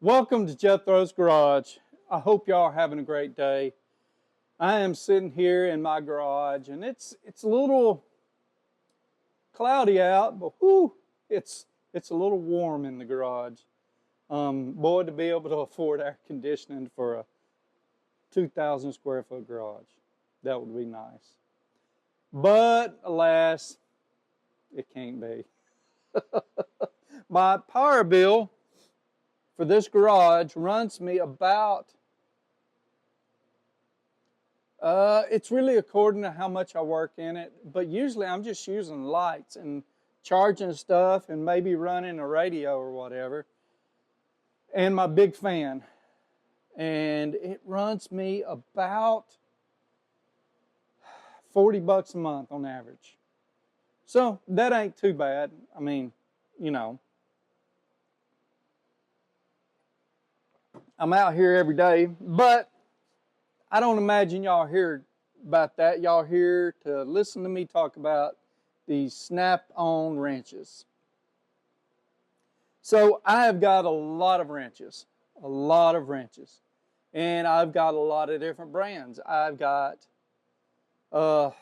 Welcome to Jethro's Garage. I hope y'all are having a great day. I am sitting here in my garage and it's a little cloudy out, but whoo, it's a little warm in the garage. Boy, to be able to afford air conditioning for a 2,000 square foot garage, that would be nice. But alas, it can't be. My power bill for this garage runs me about, it's really according to how much I work in it, but usually I'm just using lights and charging stuff and maybe running a radio or whatever, and my big fan. And it runs me about 40 bucks a month on average. So that ain't too bad. I mean, you know, I'm out here every day, but I don't imagine y'all hear about that. Y'all here to listen to me talk about these snap-on wrenches. So I have got a lot of wrenches, and I've got a lot of different brands. I've got, well,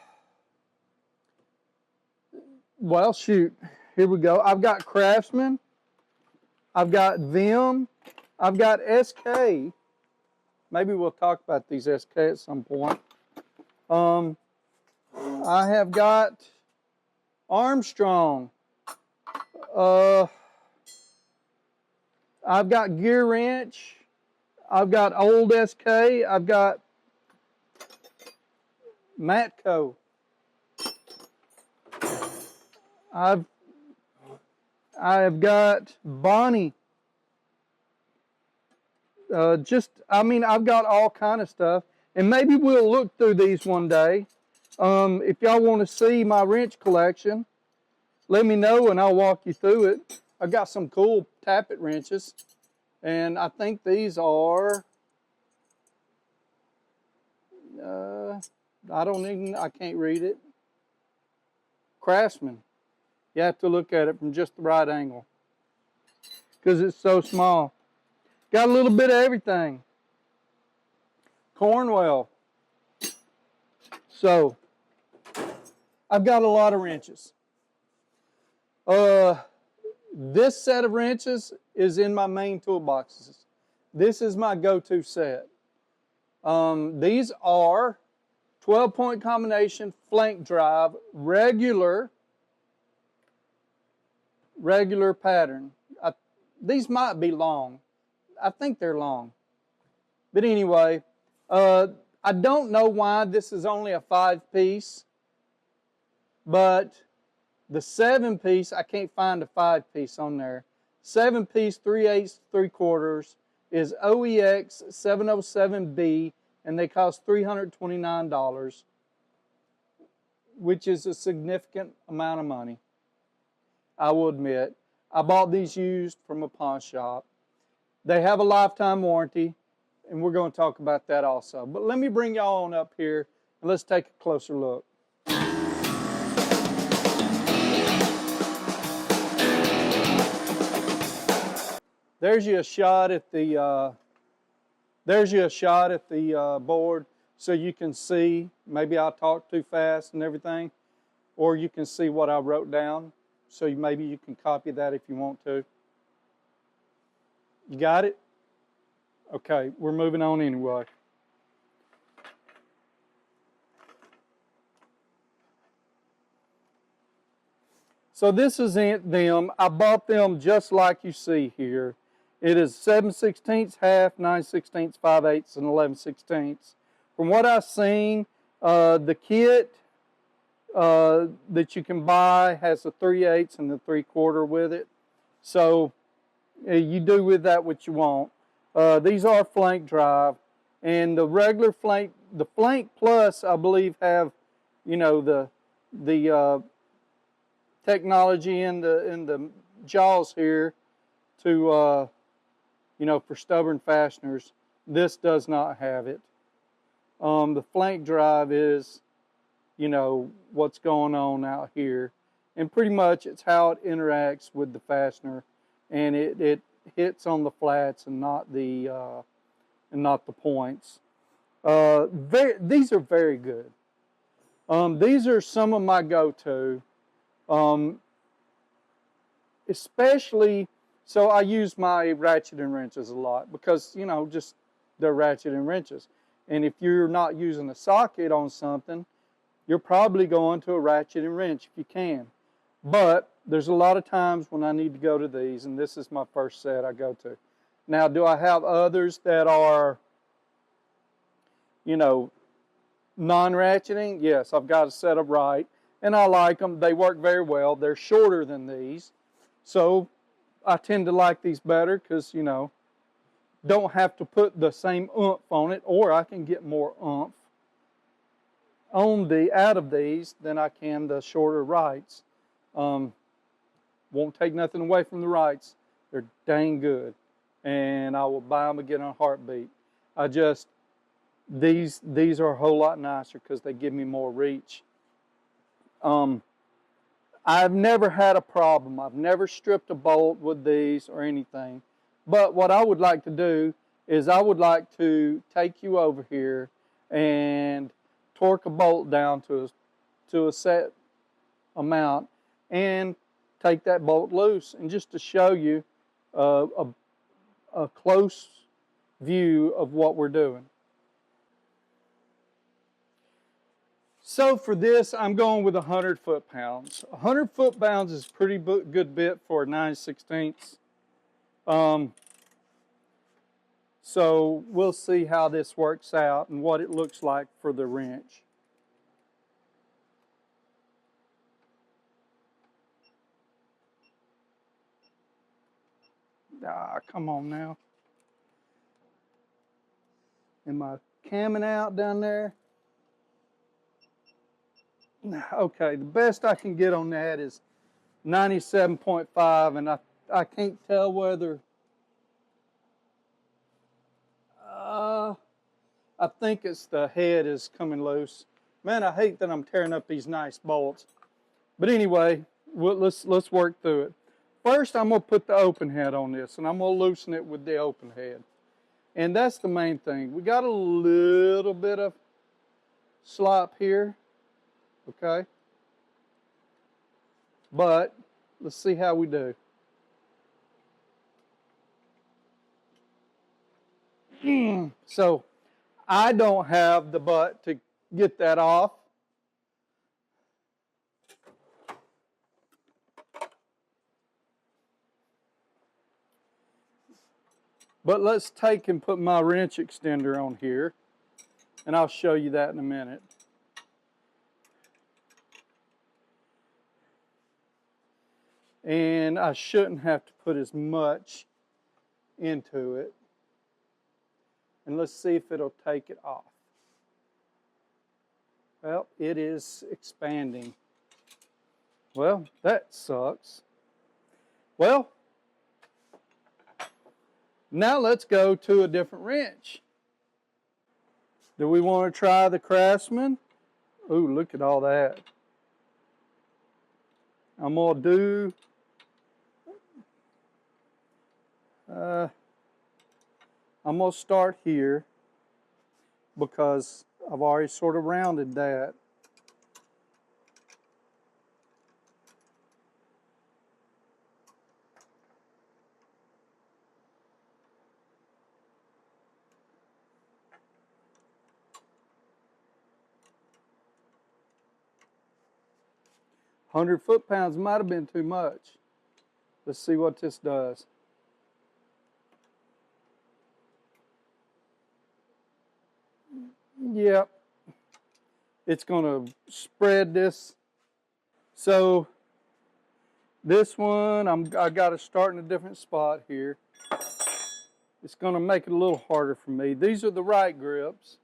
shoot, here we go. I've got Craftsman, I've got Vim, I've got SK. Maybe we'll talk about these SK at some point. I have got Armstrong. I've got Gear Wrench. I've got Old SK. I've got Matco. I have got Bonnie. I've got all kind of stuff, and maybe we'll look through these one day. If y'all want to see my wrench collection, let me know and I'll walk you through it. I've got some cool tappet wrenches, and I think these are, I can't read it. Craftsman. You have to look at it from just the right angle because it's so small. Got a little bit of everything. Cornwell. So, I've got a lot of wrenches. This set of wrenches is in my main toolboxes. This is my go-to set. These are 12-point combination flank drive, regular pattern. These might be long. I think they're long. But anyway, I don't know why this is only a 5-piece, but the 7-piece, I can't find a 5-piece on there. 7-piece, 3/8, 3/4 is OEX 707B, and they cost $329, which is a significant amount of money, I will admit. I bought these used from a pawn shop. They have a lifetime warranty, and we're going to talk about that also. But let me bring y'all on up here, and let's take a closer look. There's you a shot at the board, so you can see. Maybe I talk too fast and everything, or you can see what I wrote down. So maybe you can copy that if you want to. You got it? Okay, we're moving on anyway. So this is them. I bought them just like you see here. It is 7/16 half, 9/16, 5/8, and 11/16. From what I've seen, the kit that you can buy has a 3/8 and the 3/4 with it. So you do with that what you want. These are flank drive, and the regular flank, the flank plus, I believe, have, you know, the technology in the jaws here to you know, for stubborn fasteners. This does not have it. The flank drive is, you know, what's going on out here, and pretty much it's how it interacts with the fastener, and it hits on the flats and not the points. These are very good. These are some of my go-to, especially. So I use my ratchet and wrenches a lot because, you know, just they're ratchet and wrenches. And if you're not using a socket on something, you're probably going to a ratchet and wrench if you can. But there's a lot of times when I need to go to these, and this is my first set I go to. Now, do I have others that are, you know, non-ratcheting? Yes, I've got a set of Wright, and I like them. They work very well. They're shorter than these. So I tend to like these better because, you know, don't have to put the same oomph on it, or I can get more oomph on out of these than I can the shorter Wrights. Won't take nothing away from the Wrights. They're dang good, and I will buy them again in a heartbeat. These are a whole lot nicer because they give me more reach. I've never had a problem. I've never stripped a bolt with these or anything. But what I would like to do is I would like to take you over here and torque a bolt down to a set amount and take that bolt loose, and just to show you a close view of what we're doing. So for this, I'm going with 100 foot-pounds. 100 foot-pounds is a pretty good bit for a 9/16. So we'll see how this works out and what it looks like for the wrench. Ah, come on now. Am I camming out down there? Okay, the best I can get on that is 97.5, and I can't tell whether I think it's the head is coming loose. Man, I hate that I'm tearing up these nice bolts. But anyway, let's work through it. First, I'm going to put the open head on this, and I'm going to loosen it with the open head. And that's the main thing. We got a little bit of slop here, okay? But let's see how we do. So I don't have the butt to get that off. But let's take and put my wrench extender on here, and I'll show you that in a minute. And I shouldn't have to put as much into it. And let's see if it'll take it off. Well, it is expanding. Well, that sucks. Well, now let's go to a different wrench. Do we want to try the Craftsman? Ooh, look at all that. I'm going to do I'm going to start here because I've already sort of rounded that. "100 foot-pounds might have been too much." Let's see what this does. Yep, it's going to spread this. So this one, I got to start in a different spot here. It's going to make it a little harder for me. These are the Wright grips,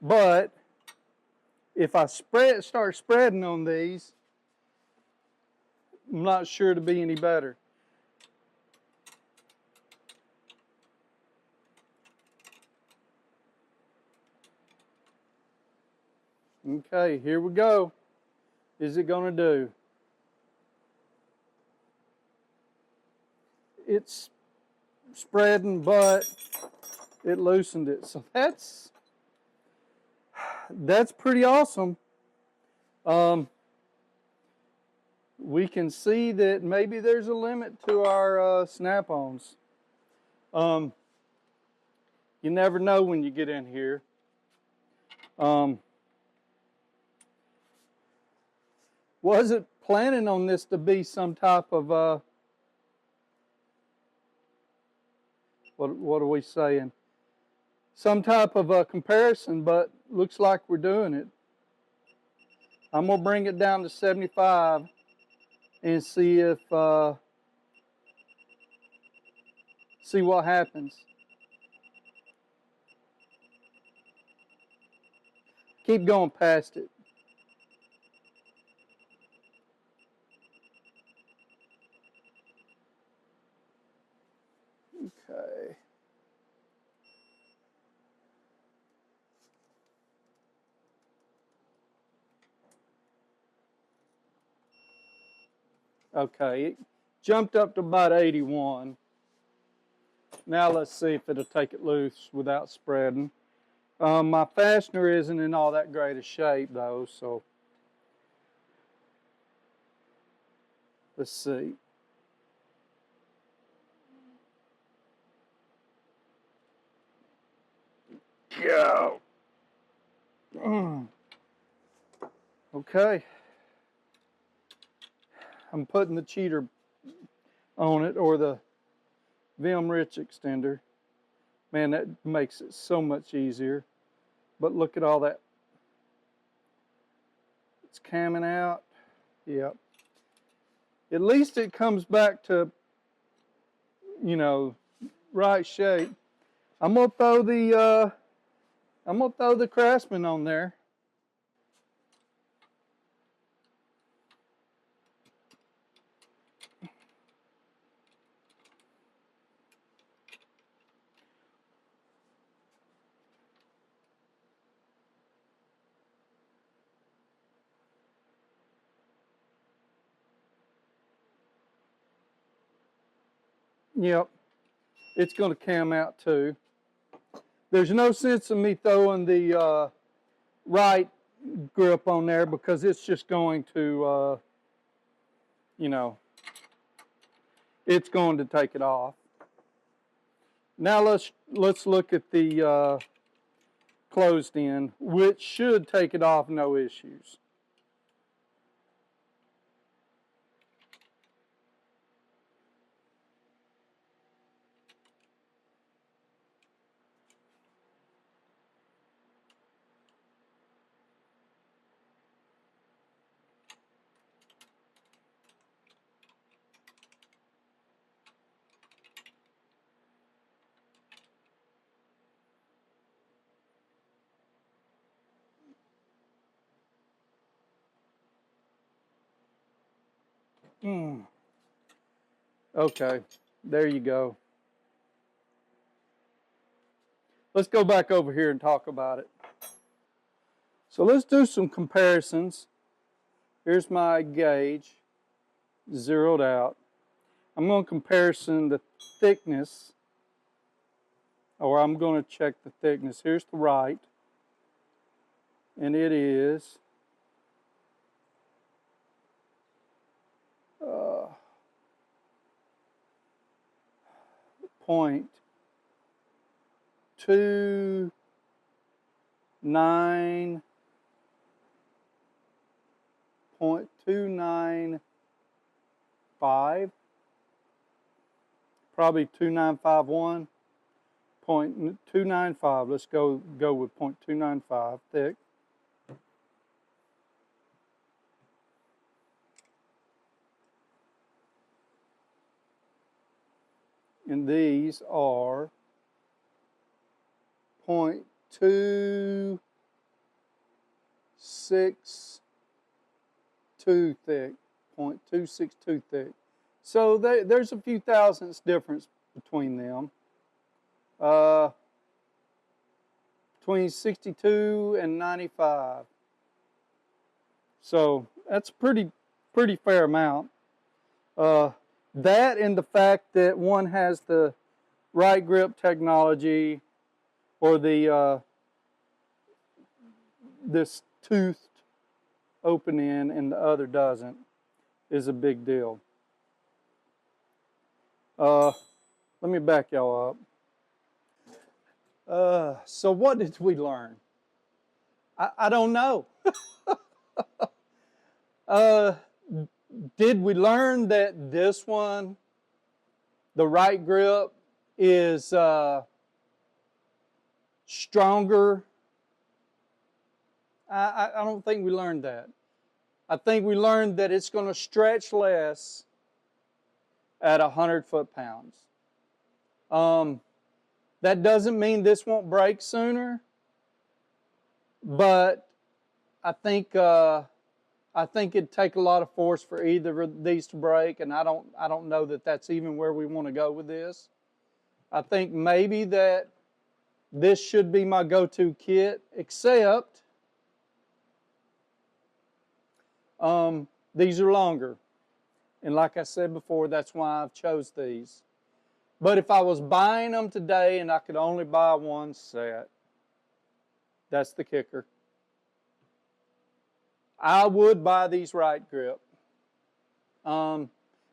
but if I start spreading on these, I'm not sure it'll be any better. Okay, here we go. Is it going to do? it's spreading, but it loosened it. So that's pretty awesome. We can see that maybe there's a limit to our snap-ons. You never know when you get in here. Wasn't planning on this to be some type of what are we saying? Some type of a comparison, but looks like we're doing it. I'm gonna bring it down to 75 and see if see what happens. Keep going past it. Okay. Okay, it jumped up to about 81. Now let's see if it'll take it loose without spreading. My fastener isn't in all that great a shape though, so let's see. Go. Okay. I'm putting the cheater on it, or the Vim Rich extender. Man, that makes it so much easier. But look at all that. It's camming out. Yep. At least it comes back to, you know, right shape. I'm gonna throw the Craftsman on there. Yep, it's going to cam out too. There's no sense in me throwing the Wright grip on there because it's just going to, you know, it's going to take it off. Now let's look at the closed end, which should take it off no issues. Okay, there you go. Let's go back over here and talk about it. So let's do some comparisons. Here's my gauge, zeroed out. I'm going to comparison the thickness, or I'm going to check the thickness. Here's the Wright, and it is 0.295, probably 2951, 0.295. Let's go with 0.295 thick. And these are 0.262 thick, 0.262 thick. So there's a few thousandths difference between them. Between 62 and 95. So that's pretty fair amount. That and the fact that one has the Wright grip technology, or the this toothed open end, and the other doesn't, is a big deal. Let me back y'all up. So what did we learn? I don't know. Did we learn that this one, the Wright grip, is stronger? I don't think we learned that. I think we learned that it's going to stretch less at 100 foot-pounds. That doesn't mean this won't break sooner, but I think it'd take a lot of force for either of these to break, and I don't know that that's even where we want to go with this. I think maybe that this should be my go-to kit, except these are longer. And like I said before, that's why I've chose these. But if I was buying them today and I could only buy one set, that's the kicker, I would buy these Wright grip.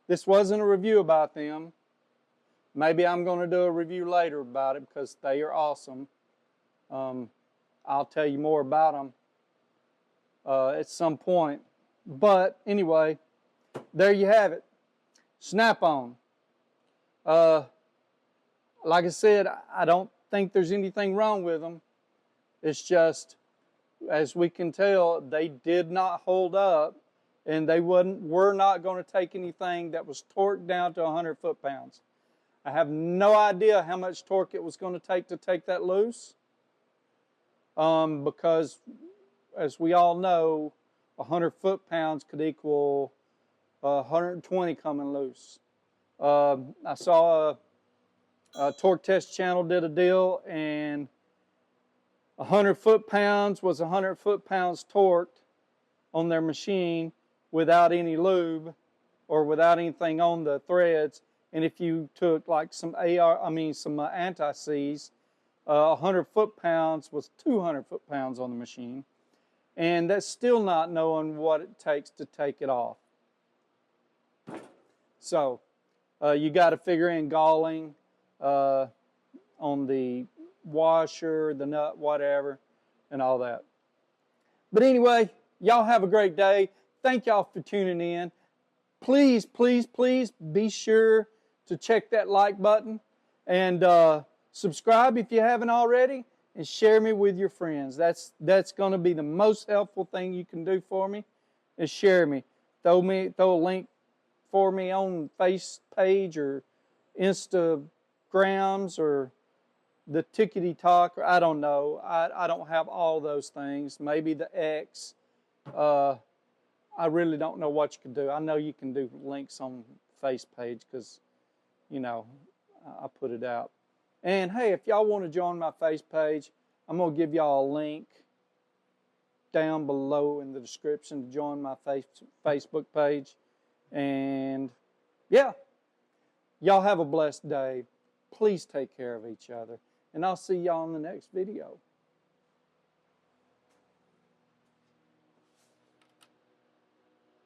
This wasn't a review about them. Maybe I'm going to do a review later about it because they are awesome. I'll tell you more about them at some point. But anyway, there you have it. Snap-on. Like I said, I don't think there's anything wrong with them. It's just, as we can tell, they did not hold up, and they were not going to take anything that was torqued down to 100 foot-pounds. I have no idea how much torque it was going to take that loose, because, as we all know, 100 foot-pounds could equal 120 coming loose. I saw a torque test channel did a deal, and 100 foot-pounds was 100 foot-pounds torqued on their machine without any lube or without anything on the threads. And if you took like some anti-seize, 100 foot-pounds was 200 foot-pounds on the machine. And that's still not knowing what it takes to take it off. So you got to figure in galling on the washer, the nut, whatever, and all that. But anyway, y'all have a great day. Thank y'all for tuning in. Please, please, please be sure to check that like button and subscribe if you haven't already, and share me with your friends. That's going to be the most helpful thing you can do for me, is share me. Throw a link for me on face page or Instagrams or the Tickety Talk, or I don't know. I don't have all those things. Maybe the X. I really don't know what you can do. I know you can do links on face page because, you know, I put it out. And hey, if y'all want to join my face page, I'm going to give y'all a link down below in the description to join my Facebook page. And yeah, y'all have a blessed day. Please take care of each other. And I'll see y'all in the next video.